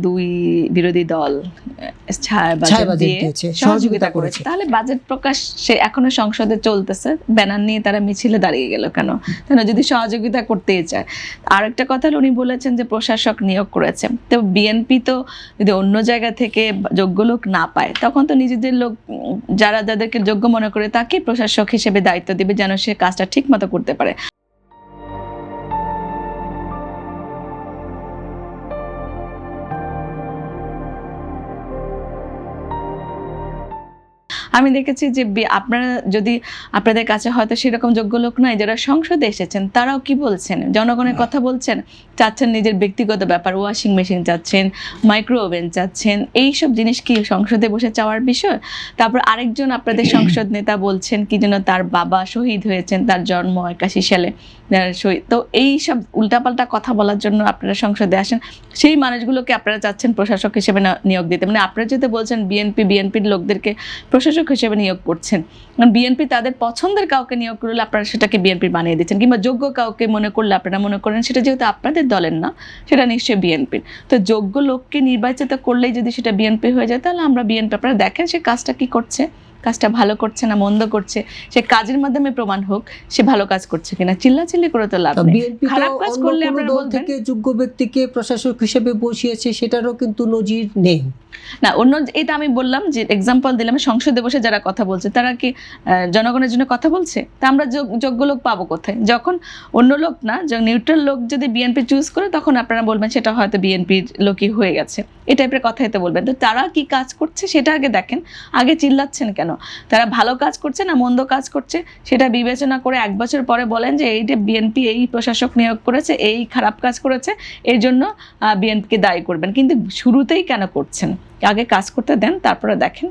দুই বিরোধী দল ছায়া বাজেট দিয়ে সহযোগিতা করেছে, তাহলে বাজেট প্রকাশ সে এখনো সংসদে চলতেছে, ব্যানার নিয়ে তারা মিছিলে দাঁড়িয়ে গেল কেন? যদি সহযোগিতা করতেই চায়। আর একটা কথা উনি বলেছেন যে প্রশাসক নিয়োগ করেছে, তো বিএনপি তো যদি অন্য জায়গা থেকে যোগ্য লোক না পায় তখন তো নিজেদের লোক যাদেরকে যোগ্য মনে করে তাকে প্রশাসক হিসেবে দায়িত্ব দিবে যেন সে কাজটা ঠিক মতো করতে পারে। আমি দেখেছি যে আপনারা যদি আপনাদের কাছে হয়তো সেরকম যোগ্য লোক নাই যারা সংসদে এসেছেন, তারাও কি বলছেন? জনগণের কথা বলছেন, চাচ্ছেন নিজের ব্যক্তিগত ব্যাপার, ওয়াশিং মেশিন চাচ্ছেন, মাইক্রো ওভেন চাচ্ছেন, এইসব জিনিস কি সংসদে বসে চাওয়ার বিষয়? তারপর আরেকজন আপনাদের সংসদ নেতা বলছেন কি যেন তার বাবা শহীদ হয়েছেন, তার জন্ম 81 সালে শহীদ। তো এইসব উল্টাপাল্টা কথা বলার জন্য আপনারা সংসদে আসেন, সেই মানুষগুলোকে আপনারা চাচ্ছেন প্রশাসক হিসেবে নিয়োগ দিতে। মানে আপনারা যেহেতু বলছেন বিএনপির লোকদেরকে প্রশাসক হিসেবে নিয়োগ করছেন, কারণ বিএনপি তাদের পছন্দের কাউকে নিয়োগ করলে আপনারা সেটাকে বিএনপি বানিয়ে দিচ্ছেন, কিংবা যোগ্য কাউকে মনে করলে আপনারা মনে করেন সেটা যেহেতু আপনাদের দলের না, সেটা নিশ্চয়ই বিএনপির। তো যোগ্য লোককে নির্বাচিত করলেই যদি সেটা বিএনপি হয়ে যায়, তাহলে আমরা বিএনপি, আপনারা দেখেন সে কাজটা কি করছে, কাজটা ভালো করছে না মন্দ করছে, সে কাজের মাধ্যমে প্রমাণ হোক সে ভালো কাজ করছে কিনা। চিল্লাচিল্লি করে তো লাভ নেই। খারাপ কাজ করলে আপনারা বলবেন থেকে যোগ্য ব্যক্তিকে প্রশাসক হিসেবে বসিয়েছে, সেটারও কিন্তু নজির নেই না। অন্য এটা আমি বললাম যে এক্সাম্পল দিলাম, সংসদে বসে যারা কথা বলছে তারা কি জনগণের জন্য কথা বলছে? তা আমরা যোগ্য লোক পাবো কোথায়? যখন অন্য লোক না, নিউট্রাল লোক যদি বিএনপি চুজ করে, তখন আপনারা বলবেন সেটা হয়তো বিএনপির লোকই হয়ে গেছে, এই টাইপের কথাই তো বলবেন। তো তারা কি কাজ করছে সেটা আগে দেখেন, আগে চিল্লাচ্ছেন কেন? তারা ভালো কাজ করছে না মন্দ কাজ করছে সেটা বিবেচনা করে 1 বছর পরে বলেন যে এইটা বিএনপি এই প্রশাসক নিয়োগ করেছে, এই খারাপ কাজ করেছে, এর জন্য বিএনপিকে দায়ী করবেন। কিন্তু শুরুতেই কেন করছেন? আগে কাজ করতে দেন, তারপরে দেখেন।